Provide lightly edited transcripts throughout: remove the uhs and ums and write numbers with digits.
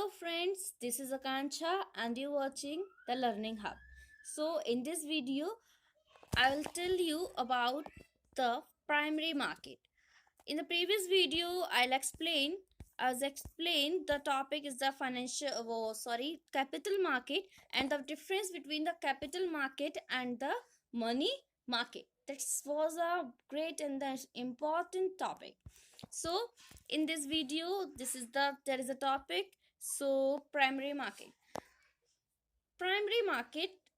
Hello friends, this is Akanksha and you're watching the Learning Hub. So in this video, I will tell you about the primary market. In the previous video, as explained the topic is the capital market and the difference between the capital market and the money market. That was a great and the important topic. So in this video, there is a topic. So primary market,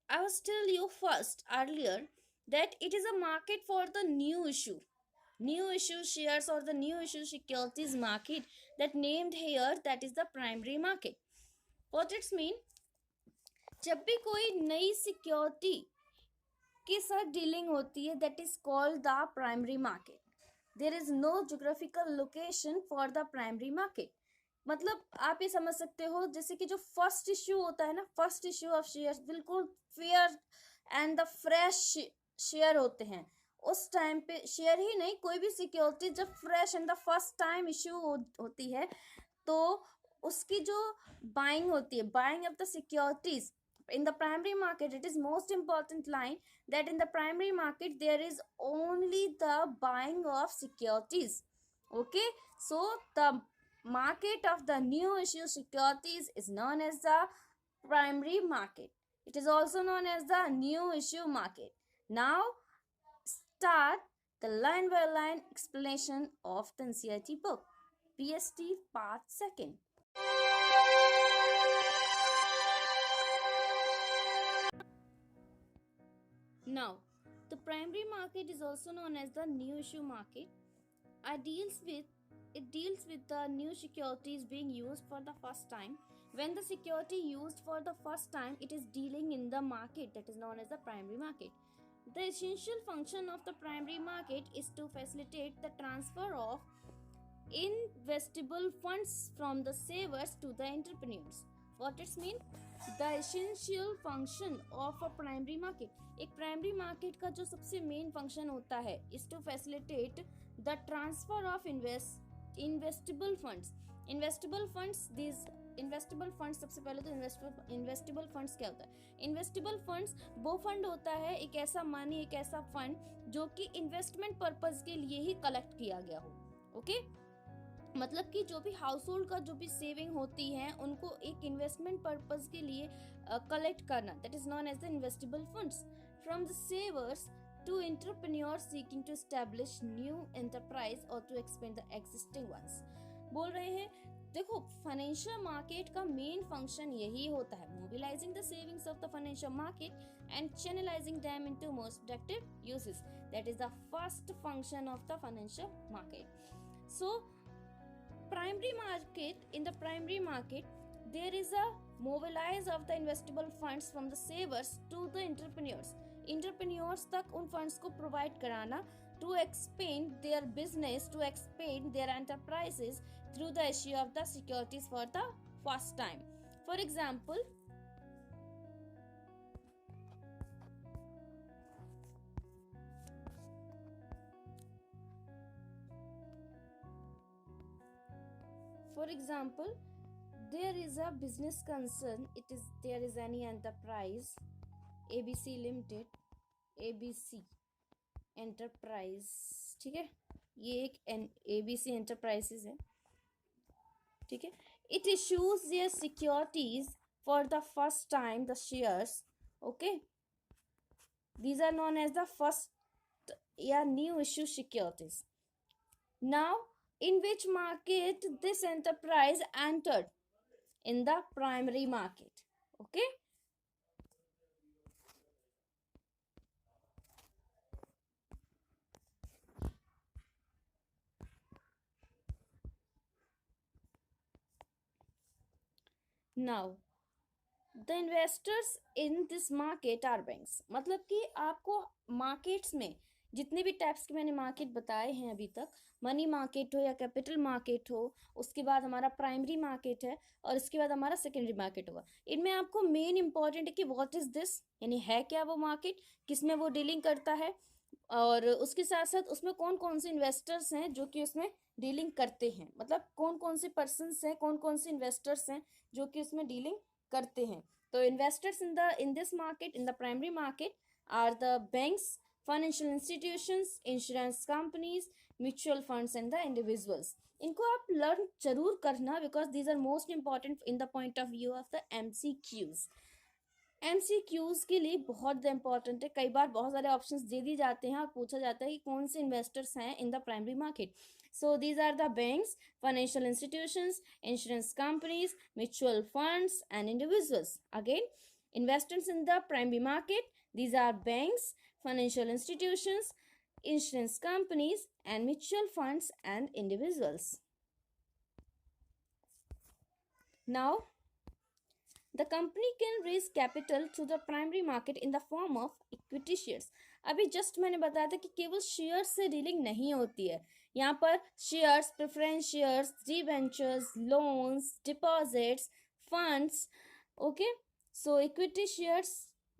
I was tell you first earlier that it is a market for the new issue shares or the new issue securities market that named here, that is the primary market. What it's mean, जब भी कोई नई security के साथ dealing होती है, that is called the primary market. There is no geographical location for the primary market. मतलब आप ये समझ सकते हो जैसे कि जो फर्स्ट इश्यू होता है ना, फर्स्ट इश्यू ऑफ शेयर बिल्कुल fair and the fresh share होते हैं. उस टाइम पे शेयर ही नहीं, कोई भी सिक्योरिटी जब fresh and the first time issue होती है तो उसकी जो बाइंग होती है, buying of the securities in the primary market, it is most important line that in the primary market there is only the buying of securities. Okay, so the market of the new issue securities is known as the primary market. It is also known as the new issue market. Now start the line by line explanation of the NCERT book, PST part 2nd. Now, the primary market is also known as the new issue market. It deals with the new securities being used for the first time. When the security used for the first time, it is dealing in the market that is known as the primary market. The essential function of the primary market is to facilitate the transfer of investable funds from the savers to the entrepreneurs. What it means? The essential function of a primary market. एक primary market का जो सबसे main function होता है is to facilitate the transfer of investable funds. Investable funds सबसे पहले तो investable funds क्या होता है? इन्वेस्टेबल फंड्स वो फंड होता है, एक ऐसा मनी, एक ऐसा फंड जो कि इन्वेस्टमेंट पर्पज के लिए ही कलेक्ट किया गया हो. ओके, मतलब कि जो भी हाउस होल्ड का जो भी सेविंग होती है उनको एक इन्वेस्टमेंट पर्पज के लिए कलेक्ट करना, that is known as the investible funds. From the savers to entrepreneurs seeking to establish new enterprise और to expand the existing ones. बोल रहे हैं, देखो फाइनेंशियल मार्केट का मेन फंक्शन यही होता है, mobilising the savings of the financial market and channelising them into most productive uses. That is the first function of the financial market. So primary market, in the primary market there is a mobilize of the investable funds from the savers to the entrepreneurs तक उन funds को provide कराना to expand their business, to expand their enterprises through the issue of the securities for the first time. For example, there is a business concern, there is any enterprise ABC Limited, ABC Enterprise, ठीक है, ये एक ABC Enterprises है, ठीक है. It issues their securities for the first time, the shares. Okay, these are known as the first new issue securities. Now, in which market this enterprise entered? In the primary market. Okay, now the investors in this market are banks. मतलब कि आपको markets में जितने भी types के मैंने market बताए हैं अभी तक, मनी मार्केट हो या कैपिटल मार्केट हो, उसके बाद हमारा प्राइमरी मार्केट है और इसके बाद हमारा सेकेंडरी मार्केट होगा. इनमें आपको मेन इंपॉर्टेंट है कि व्हाट इज दिस, यानी है क्या वो मार्केट, किसमें वो डीलिंग करता है. और उसके साथ साथ उसमें कौन कौन से इन्वेस्टर्स हैं जो कि उसमें डीलिंग करते हैं, मतलब कौन कौन से पर्सन्स हैं, कौन कौन से इन्वेस्टर्स हैं जो कि उसमें डीलिंग करते हैं। तो investors in this market, in the primary market, are the banks, financial institutions, insurance companies, mutual funds and the individuals. इनको आप लर्न जरूर करना, because these are most important in the point of view of the MCQs। MCQs के लिए बहुत important है, कई बार बहुत सारे ऑप्शंस दे दिए जाते हैं और पूछा जाता है कि कौन से इन्वेस्टर्स हैं in the primary market. So these are the banks, financial institutions, insurance companies, mutual funds and individuals. Again, investors in the primary market, these are banks, financial institutions, insurance companies and mutual funds and individuals. Now the company can raise capital to the primary market in the form of equity shares. अभी just मैंने बताया था कि केवल shares से dealing नहीं होती है, यहाँ पर shares, preference shares, debentures, loans, deposits, funds, okay. So equity shares,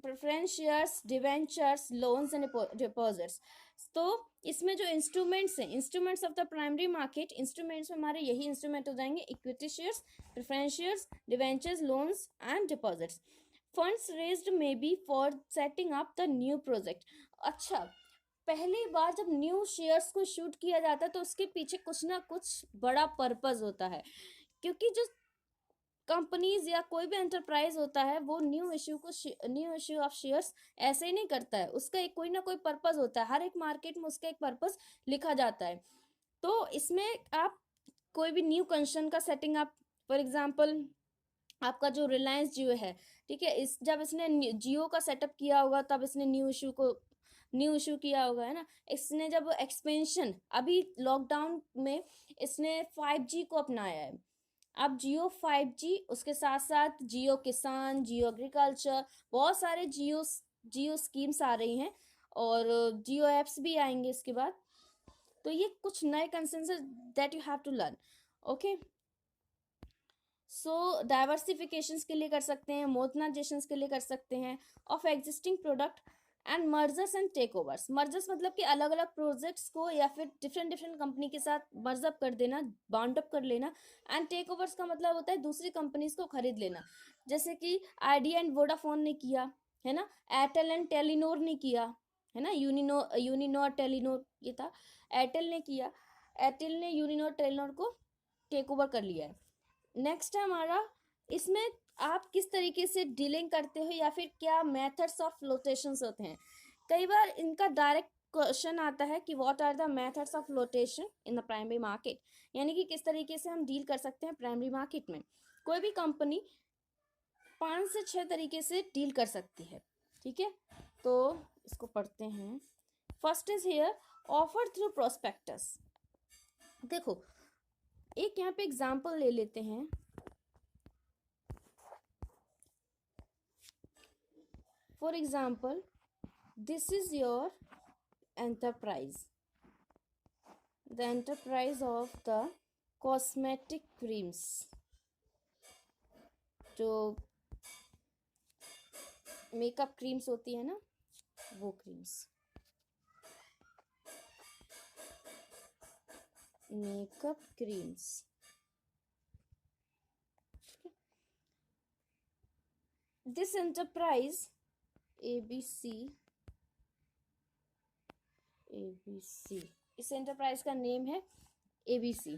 preference shares, debentures, loans and deposits. तो इसमें जो इंस्ट्रूमेंट्स हैं, instruments of the primary market, instruments में हमारे यही इंस्ट्रूमेंट हो जाएंगे, equity shares, preference shares, debentures, loans and deposits. Funds raised may be for setting up the new project. अच्छा, पहली बार जब न्यू शेयर्स को शूट किया जाता है तो उसके पीछे कुछ ना कुछ बड़ा पर्पस होता है, क्योंकि जो कंपनीज या कोई भी एंटरप्राइज होता है वो न्यू इश्यू ऑफ शेयर्स ऐसे ही नहीं करता है, उसका एक कोई ना कोई पर्पस होता है, हर एक मार्केट में उसका एक पर्पस लिखा जाता है। तो इसमें आप कोई भी न्यू कंसर्न का सेटिंग आप, फॉर एग्जांपल आपका जो रिलायंस जियो है, ठीक है, इस जब इसने जियो का सेटअप किया होगा तब इसने न्यू इशू किया होगा, है ना। इसने जब एक्सपेंशन, अभी लॉकडाउन में इसने 5G को अपनाया है। अब जियो 5G, उसके साथ साथ जियो किसान, जियो एग्रीकल्चर, बहुत सारे जियो स्कीम्स आ रही हैं और जियो एप्स भी आएंगे इसके बाद। तो ये कुछ नए concepts that you have to learn, okay. So diversification के लिए कर सकते हैं, मोडर्नाइजेशन के लिए कर सकते हैं of existing product and mergers and takeovers. Mergers मतलब कि अलग अलग प्रोजेक्ट्स को या फिर डिफरेंट कंपनी के साथ मर्ज अप कर देना, बाउंड अप कर लेना। एंड टेक ओवर्स का मतलब होता है दूसरी कंपनीज को खरीद लेना, जैसे कि आइडिया एंड वोडाफोन ने किया, है ना, एयरटेल एंड टेलीनोर ने किया, है ना, यूनिनोर टेलीनोर ये था, एयरटेल ने किया, एयरटेल ने यूनिनोर टेलीनोर को टेक ओवर कर लिया है। नेक्स्ट है हमारा, इसमें आप किस तरीके से डीलिंग करते हो या फिर क्या मेथड्स ऑफ फ्लोटेशंस होते हैं। कई बार इनका डायरेक्ट क्वेश्चन आता है कि what are the methods of flotation in the primary market, यानी कि किस तरीके से हम डील कर सकते हैं प्राइमरी मार्केट में। कोई भी कंपनी 5 से 6 तरीके से डील कर सकती है, ठीक है। तो इसको पढ़ते हैं। First is here offer through prospectus. देखो एक यहाँ पे एग्जाम्पल ले लेते हैं। For example, this is your enterprise, the enterprise of the cosmetic creams, जो मेकअप क्रीम्स होती है ना, वो creams, makeup creams. This enterprise ABC, इस एंटरप्राइज का नेम है ABC,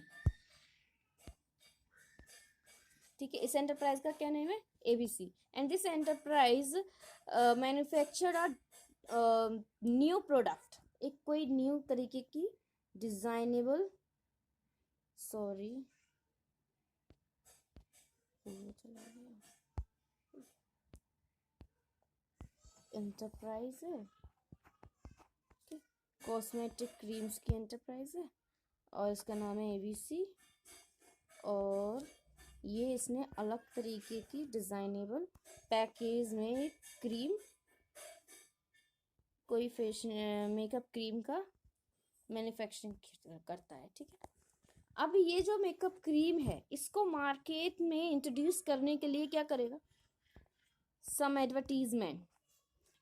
ठीक है। इस एंटरप्राइज का क्या नेम है, ABC। And this enterprise manufacture new product, एक कोई न्यू तरीके की डिजाइनेबल, सॉरी एंटरप्राइज है, कॉस्मेटिक क्रीम्स की एंटरप्राइज है और इसका नाम है ABC। और ये इसने अलग तरीके की डिजाइनेबल पैकेज में एक क्रीम, कोई फेशियल मेकअप क्रीम का मैन्युफैक्चरिंग करता है, ठीक है। अब ये जो मेकअप क्रीम है इसको मार्केट में इंट्रोड्यूस करने के लिए क्या करेगा, some advertisement,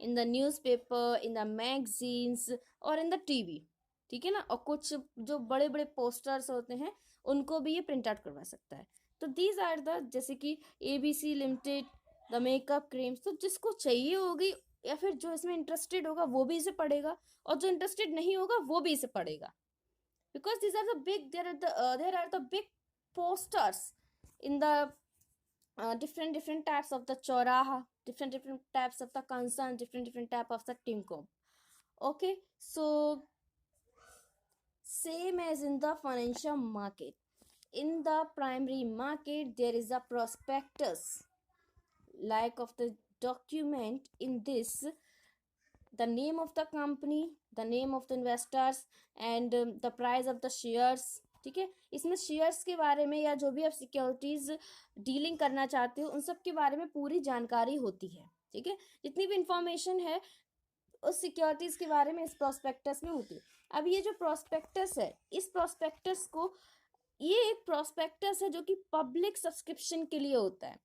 in the newspaper, in the magazines और इन द टीवी, ठीक है ना। और कुछ जो बड़े बड़े पोस्टर्स होते हैं उनको भी ये प्रिंट आउट करवा सकता है। तो दीज आर द, जैसे कि ABC limited, the makeup creams, तो जिसको चाहिए होगी या फिर जो इसमें इंटरेस्टेड होगा वो भी इसे पढ़ेगा, और जो इंटरेस्टेड नहीं होगा वो भी इसे पढ़ेगा, because these are the big, there are the big posters in the different types of the choraha, different types of the concern, different type of the tinko. Okay, so same as in the financial market, in the primary market there is a prospectus like of the document in this, the name of the company, the name of the investors and the price of the shares, ठीक है। इसमें shares के बारे में या जो भी आप सिक्योरिटीज डीलिंग करना चाहते हो उन सब के बारे में पूरी जानकारी होती है, ठीक है। जितनी भी इंफॉर्मेशन है उस सिक्योरिटीज के बारे में इस प्रोस्पेक्टस में होती है। अब ये जो प्रोस्पेक्टस है, इस प्रोस्पेक्टस को, ये एक प्रोस्पेक्टस है जो कि पब्लिक सब्सक्रिप्शन के लिए होता है।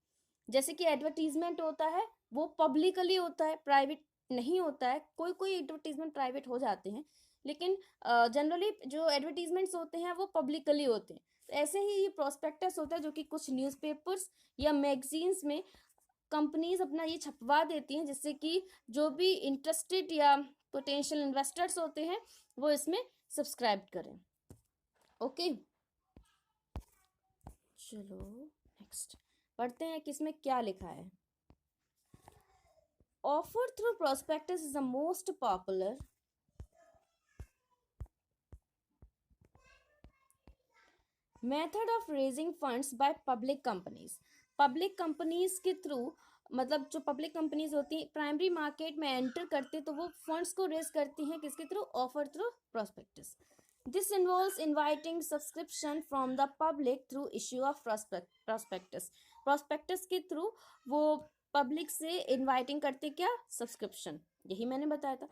जैसे कि एडवर्टीजमेंट होता है वो पब्लिकली होता है, प्राइवेट नहीं होता है। कोई कोई एडवर्टीजमेंट प्राइवेट हो जाते हैं, लेकिन जनरली जो एडवर्टीजमेंट्स होते हैं वो पब्लिकली होते हैं। तो ऐसे ही ये प्रोस्पेक्टस होता है जो कि कुछ न्यूज़पेपर्स या मैगजीन्स में कंपनीज अपना ये छपवा देती हैं, जिससे कि जो भी इंटरेस्टेड या पोटेंशियल इन्वेस्टर्स होते हैं वो इसमें सब्सक्राइब करें। ओके, चलो नेक्स्ट पढ़ते हैं कि इसमें क्या लिखा है। Offer through prospectus is the most popular method of raising funds by public companies. Public companies के थ्रू, मतलब जो पब्लिक कंपनीज होती हैं प्राइमरी मार्केट में एंटर करते तो वो फंड्स को रेज करती हैं किसके through? Offer through prospectus. This involves inviting subscription from the public through issue of prospectus. Prospectus के थ्रू वो पब्लिक से इनवाइटिंग करते क्या? सब्सक्रिप्शन। यही मैंने बताया था।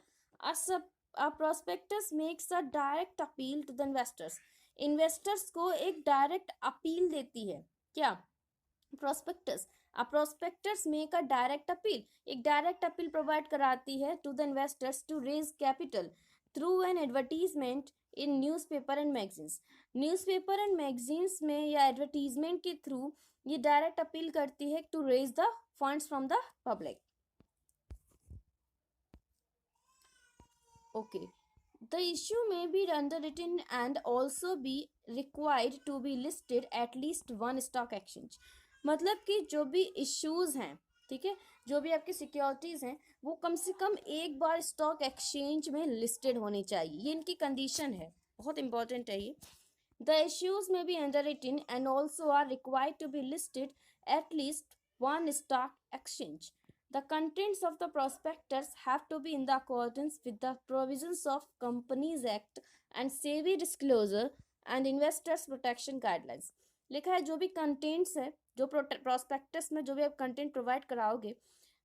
A prospectus makes a direct appeal to the investors. Investors को एक डायरेक्ट अपील देती है क्या? Prospectus. A prospectus make a direct appeal, एक डायरेक्ट अपील प्रोवाइड कराती है to the investors to raise capital through an advertisement in newspaper and magazines. Newspaper and magazines में या एडवर्टीजमेंट के थ्रू ये डायरेक्ट अपील करती है to raise the funds from the public. Okay, the issue may be underwritten and also be required to be listed at least one stock exchange। मतलब कि जो भी इश्यूज हैं, ठीक है, जो भी आपकी सिक्योरिटीज हैं वो कम से कम एक बार स्टॉक एक्सचेंज में लिस्टेड होनी चाहिए। ये इनकी कंडीशन है, बहुत इंपॉर्टेंट है ये। The issues may be underwritten and also are required to be listed at least one stock exchange. The contents of the prospectus have to be in the accordance with the provisions of Companies Act and SEBI disclosure and investors protection guidelines। लिखा है जो भी contents है, जो prospectus में जो भी आप कंटेंट प्रोवाइड कराओगे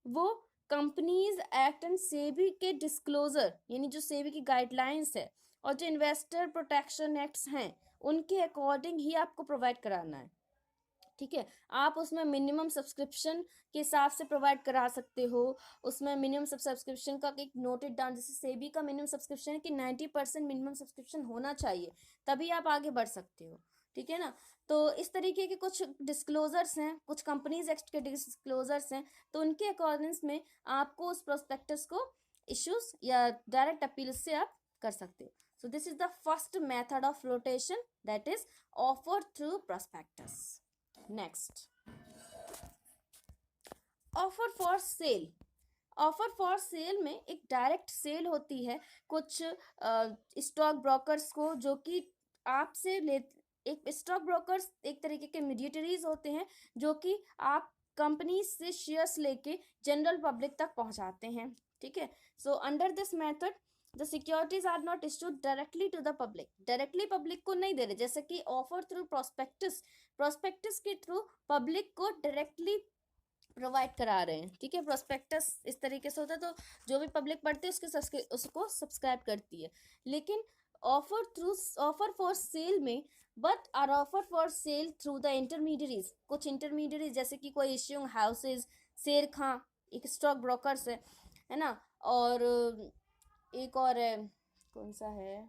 वो कंपनीज एक्ट एंड सेबी के डिस्क्लोजर, यानी जो सेबी की गाइडलाइंस है और जो इन्वेस्टर प्रोटेक्शन एक्ट्स हैं उनके अकॉर्डिंग ही आपको प्रोवाइड कराना है, ठीक है। आप उसमें मिनिमम सब्सक्रिप्शन के हिसाब से प्रोवाइड करा सकते हो। उसमें मिनिमम सब्सक्रिप्शन का एक नोटेड डाउन, जैसे सेबी का मिनिमम सब्सक्रिप्शन है कि 90% मिनिमम सब्सक्रिप्शन होना चाहिए, तभी आप आगे बढ़ सकते हो, ठीक है ना। तो इस तरीके के कुछ डिस्क्लोजर्स हैं, कुछ कंपनीज एक्ट के डिस्क्लोजर्स हैं, तो उनके अकॉर्डिंग में आपको उस प्रोस्पेक्टस को इश्यूज या डायरेक्ट अपील से आप कर सकते हो। So this is the first method of flotation, that is offer through prospectus. Next, offer for cell. Offer for sale में एक डायरेक्ट सेल होती है कुछ स्टॉक ब्रोकर्स को, जो कि आपसे ले, एक स्टॉक ब्रोकर्स एक तरीके के मीडिएटरीज होते हैं जो कि आप कंपनी से शेयर्स लेके जनरल पब्लिक तक पहुंचाते हैं, ठीक है। So under this method the securities are not issued directly to the public. Directly public को नहीं दे रहे, जैसे कि ऑफर थ्रू प्रोस्पेक्टस, प्रोस्पेक्टस के थ्रू पब्लिक को डायरेक्टली प्रोवाइड करा रहे हैं, ठीक है। प्रोस्पेक्टस इस तरीके से होता है तो जो भी पब्लिक पढ़ती है उसको सब्सक्राइब करती है। लेकिन ऑफर फॉर सेल में but or offer for sale through the intermediaries, कुछ इंटरमीडियरीज जैसे कि कोई इश्यूइंग हाउसेज, शेर खां एक स्टॉक ब्रोकर्स है, है ना। और एक और है, कौन सा है,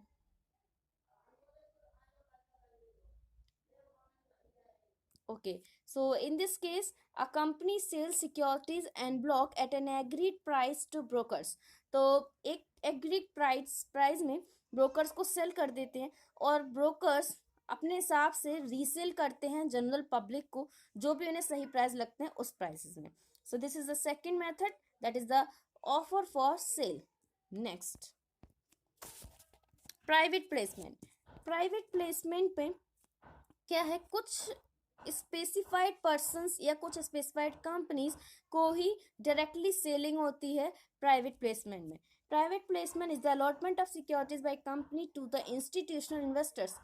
okay, so in this case a company sells securities and block at an agreed price to brokers. तो एक एग्रीड प्राइस में ब्रोकर्स को सेल कर देते हैं, और ब्रोकर्स अपने हिसाब से रीसेल करते हैं जनरल पब्लिक को, जो भी उन्हें सही प्राइस लगते हैं उस प्राइसेस में. So this is the second method, that is the offer for cell. Next, private placement. Private placement पे क्या है, कुछ स्पेसिफाइड पर्सन्स या कुछ स्पेसिफाइड कंपनीज को ही डायरेक्टली सेलिंग होती है प्राइवेट प्लेसमेंट में. Private placement is the allotment of securities by company to the institutional investors.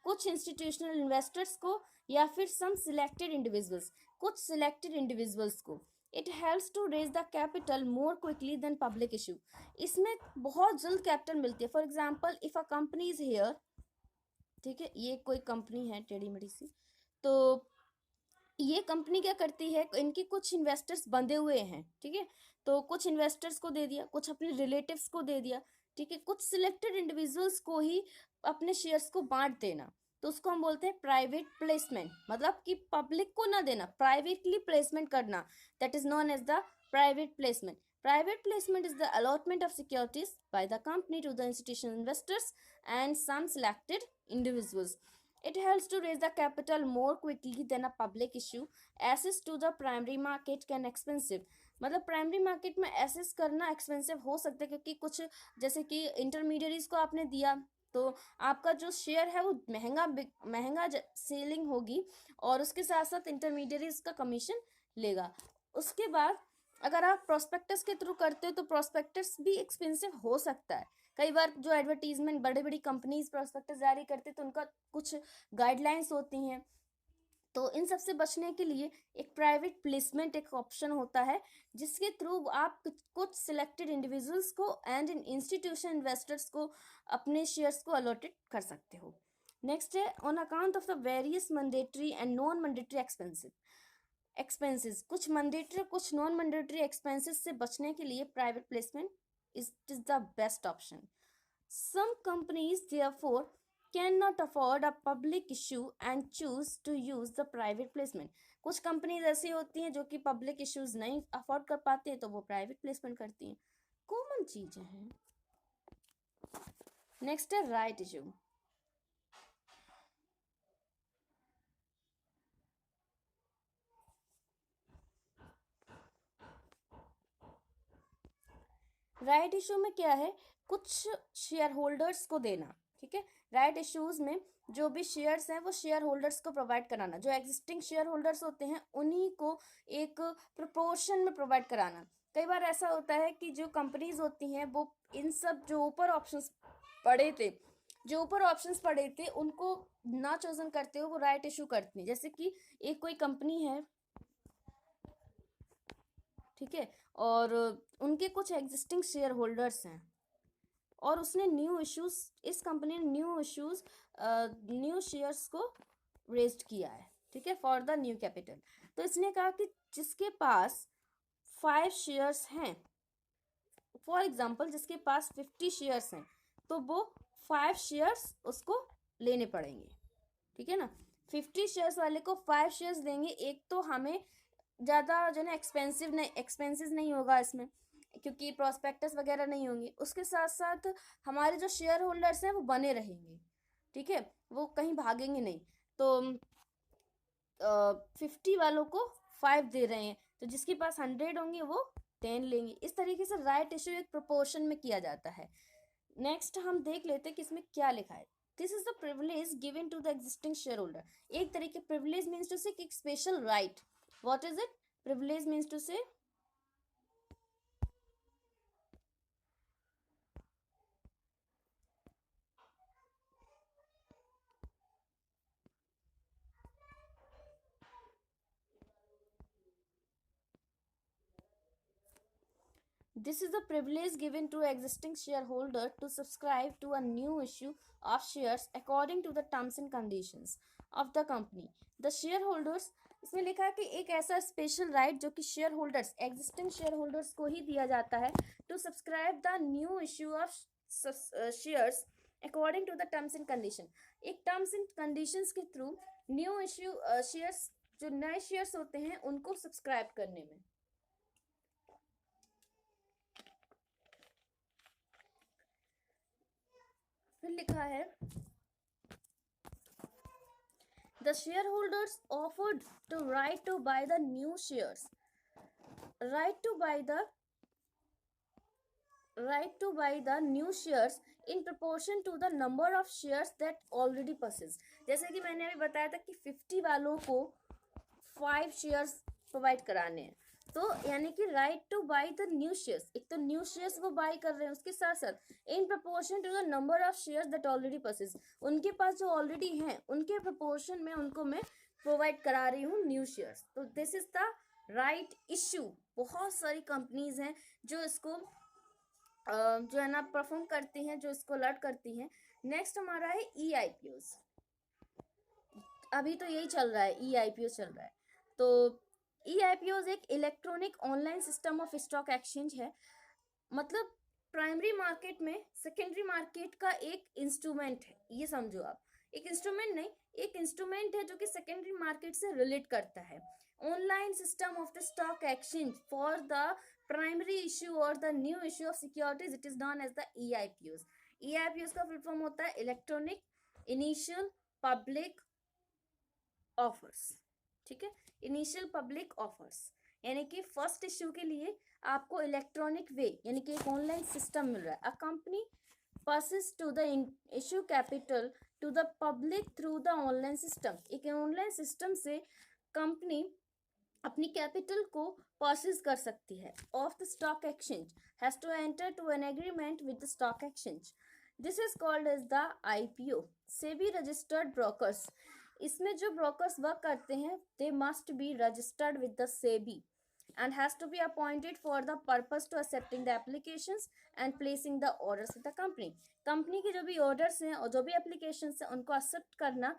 कुछ इंस्टीट्यूशनल इन्वेस्टर्स को या फिर सम सिलेक्टेड इंडिविजुअल्स, कुछ सिलेक्टेड इंडिविजुअल्स को. It helps to raise the capital more quickly than public issue. इसमें बहुत जल्द capital मिलती है. For example if a company is here, ठीक है, ये कोई कंपनी है टेढ़ी मेढ़ी सी, तो ये कंपनी क्या करती है, इनके कुछ इन्वेस्टर्स बंधे हुए हैं, ठीक है, तो कुछ इन्वेस्टर्स को दे दिया, कुछ अपने रिलेटिव्स को दे दिया, ठीक है, कुछ सिलेक्टेड इंडिविजुअल्स को ही अपने शेयर्स को बांट देना, तो उसको हम बोलते हैं प्राइवेट प्लेसमेंट. मतलब कि पब्लिक को ना देना, प्राइवेटली प्लेसमेंट करना, that is known as the private placement. Private placement is the allotment of securities by the company to the institutional investors and some selected individuals. It helps to raise the capital more quickly than a public issue. Access to the primary market can expensive. मतलब primary market में assess करना expensive हो सकता है, क्योंकि कुछ जैसे कि इंटरमीडियरीज को आपने दिया तो आपका जो शेयर है वो महंगा सेलिंग होगी, और उसके साथ साथ इंटरमीडियरीज का कमीशन लेगा. उसके बाद अगर आप प्रोस्पेक्टस के थ्रू करते हो तो प्रोस्पेक्टस भी एक्सपेंसिव हो सकता है. कई बार जो एडवर्टीजमेंट बड़ी बड़ी कंपनीज प्रोस्पेक्टस जारी करते हैं तो उनका कुछ गाइडलाइंस होती हैं, तो इन सब से बचने के लिए एक प्राइवेट प्लेसमेंट एक ऑप्शन होता है, जिसके थ्रू आप कुछ सिलेक्टेड इंडिविजुअल्स को एंड इन इंस्टीट्यूशन इन्वेस्टर्स को अपने शेयर्स को अलॉटेड कर सकते हो. नेक्स्ट है, on account of the various mandatory and non mandatory expenses. कुछ मैंडेटरी कुछ नॉन मैंडेटरी एक्सपेंसेस से बचने के लिए private placement is the best option. Some companies therefore can not afford a public issue and choose to use the private placement. कुछ companies ऐसी होती हैं जो कि पब्लिक इश्यूज नहीं अफोर्ड कर पाते हैं, तो वो प्राइवेट प्लेसमेंट करती हैं. कॉमन चीजें हैं. नेक्स्ट है राइट इशू. राइट इशू में क्या है, कुछ शेयर होल्डर्स को देना, ठीक है. राइट इश्यूज में जो भी शेयर्स हैं वो शेयर होल्डर्स को प्रोवाइड कराना, जो एग्जिस्टिंग शेयर होल्डर्स होते हैं उन्हीं को एक प्रोपोर्शन में प्रोवाइड कराना. कई बार ऐसा होता है कि जो कंपनीज होती हैं वो इन सब जो ऊपर ऑप्शंस पड़े थे उनको ना चोजन करते हो वो राइट इशू करती हैं. जैसे कि एक कोई कंपनी है, ठीक है, और उनके कुछ एग्जिस्टिंग शेयर होल्डर्स हैं, और उसने इस कंपनी ने न्यू शेयर्स को रेज्ड किया है, ठीक है, फॉर द न्यू कैपिटल. तो इसने कहा कि जिसके पास 5 शेयर्स हैं, फॉर एग्जांपल जिसके पास 50 शेयर्स हैं, तो वो 5 शेयर्स उसको लेने पड़ेंगे, ठीक है ना. 50 शेयर्स वाले को 5 शेयर्स देंगे. एक तो हमें ज़्यादा जो है ना एक्सपेंसिव नहीं होगा इसमें, क्योंकि प्रोस्पेक्टस वगैरह नहीं होंगे. उसके साथ साथ हमारे जो शेयर होल्डर्स हैं वो बने रहेंगे, ठीक है, वो कहीं भागेंगे नहीं. तो 50 वालों को 5 दे रहे हैं, तो जिसके पास 100 होंगे वो 10 लेंगे. इस तरीके से राइट इशू एक प्रोपोर्शन में किया जाता है. नेक्स्ट हम देख लेते हैं कि इसमें क्या लिखा है. This is the privilege given to the existing share holder. एक तरीके प्रिविलेज मीन्स टू से एक special right. What is it? Privilege means to say this is the privilege given to existing shareholder to subscribe to a new issue of shares according to the terms and conditions of the company. The shareholders इसमें लिखा है कि एक ऐसा special right जो कि share holders, existing share holders को ही दिया जाता है, to subscribe the new issue of shares according to the terms and condition. एक टर्म्स एंड कंडीशंस के थ्रू न्यू इश्यू शेयर्स, जो नए शेयर्स होते हैं उनको सब्सक्राइब करने में। फिर लिखा है the shareholders offered to right to buy the new shares, right to buy the right to buy the new shares in proportion to the number of shares that already possess। जैसे कि मैंने अभी बताया था कि 50 वालों को 5 शेयर्स प्रोवाइड कराने हैं, तो यानी कि right two by the new shares, एक तो न्यू शेयर्स वो बाई कर रहे हैं, उसके साथ साथ in proportion to the number of shares that already possess, उनके पास जो ऑलरेडी हैं उनके प्रपोर्शन में उनको मैं प्रोवाइड करा रही हूँ न्यू शेयर्स। तो this is the right issue. बहुत सारी कंपनीज हैं जो इसको जो है ना परफॉर्म करती हैं, जो इसको अलर्ट करती हैं। नेक्स्ट हमारा है ई आई पी ओज। अभी तो यही चल रहा है, ई आई पी ओ चल रहा है। तो ई आई पी ओज एक electronic online system of stock exchange है, मतलब प्राइमरी मार्केट में सेकेंडरी मार्केट का एक इंस्ट्रूमेंट है, ये समझो आप। एक इंस्ट्रूमेंट नहीं, एक इंस्ट्रूमेंट है जो कि सेकेंडरी मार्केट से रिलेट करता है। Online system of the stock exchange for the primary issue और the new issue of securities, it is known as the E I P Os. E I P ओज का full form होता है electronic initial public offers. ठीक है, initial public offers, यानी कि first issue के लिए आपको इलेक्ट्रॉनिक वे यानी कि एक ऑनलाइन सिस्टम मिल रहा है। A company passes to the issue capital to the public through the online system। एक ऑनलाइन सिस्टम से कंपनी अपनी कैपिटल को परचेज कर सकती है of the stock exchange, has to enter to an agreement with the stock exchange. This is called as the IPO. SEBI registered brokers, इसमें जो brokers work करते हैं they must be registered with the SEBI and has to be appointed for the purpose to accepting the applications and placing the orders with the company। Company के जो भी orders हैं और जो भी एप्लीकेशंस हैं उनको एक्सेप्ट करना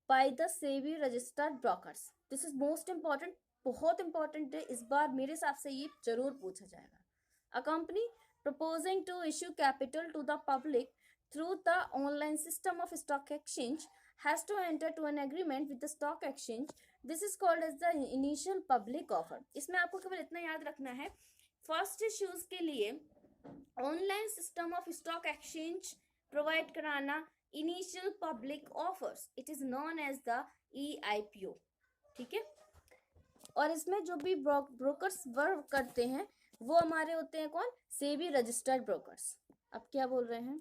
by the SEBI registered brokers. This is most important, बहुत इंपॉर्टेंट है, इस बार मेरे हिसाब से ये जरूर पूछा जाएगा। A company proposing to issue capital to the public through the online system of stock exchange has to enter to an agreement with the stock exchange। This is called as the initial public offer. इसमें आपको केवल इतना याद रखना है, first issues के लिए online system of stock exchange provide कराना initial public offers, it is known as the E I P O. ठीक है, और इसमें जो भी ब्रोकर्स वर्क करते हैं वो हमारे होते हैं कौन, सेबी रजिस्टर्ड ब्रोकर्स। अब क्या बोल रहे हैं,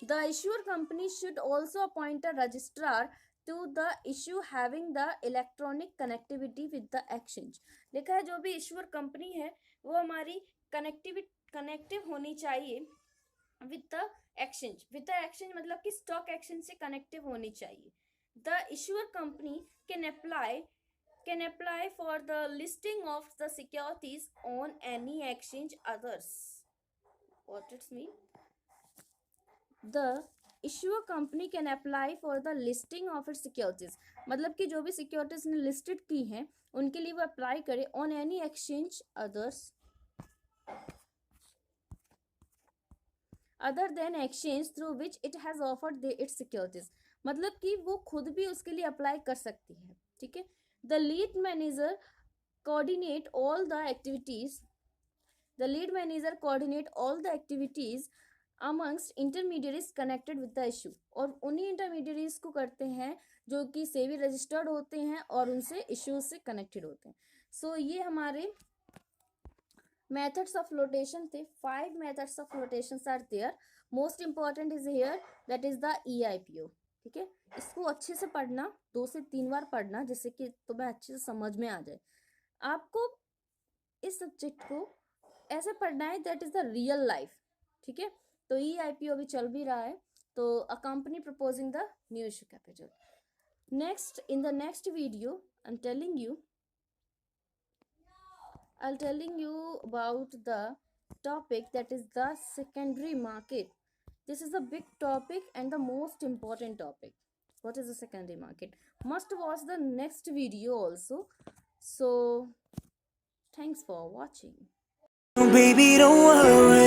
the issuer company should also appoint a registrar to the issue having the electronic connectivity with the exchange। लिखा है जो भी इश्यूअर कंपनी है वो हमारी कनेक्टिव होनी चाहिए with the exchange. With the exchange मतलब कि स्टॉक एक्सचेंज से कनेक्टिव होनी चाहिए। The issuer company can apply for the listing of the securities on any exchange others। What it mean? The issuer company can apply for the listing of it securities, मतलब कि जो भी securities ने listed की हैं उनके लिए वो अप्लाई करे on any exchange other than exchange through which it has offered it's securities, मतलब कि वो खुद भी उसके लिए अप्लाई कर सकती है। ठीक है, the lead manager coordinate all the activities, the lead manager coordinate all the activities amongst intermediaries connected with the issue, और उन्हीं इंटरमीडियरीज को करते हैं जो कि सेबी रजिस्टर्ड होते हैं और उनसे इश्यूज से कनेक्टेड होते हैं। सो ये हमारे मेथड्स ऑफ फ्लोटेशन थे। 5 methods of flotation are there, most important is here that is the E I P O. ठीक है, इसको अच्छे से पढ़ना, 2 से 3 बार पढ़ना जिससे कि तुम्हें अच्छे से समझ में आ जाए। आपको इस सब्जेक्ट को ऐसे पढ़ना है that is the real life. ठीक है, तो ई आई पी ओ भी चल भी रहा है, तो a company proposing the new issue capital. Next, in the next video I'm telling you about the topic that is the secondary market। This is a big topic and the most important topic। what is the secondary market. Must watch the next video also. So thanks for watching. Baby, don't worry.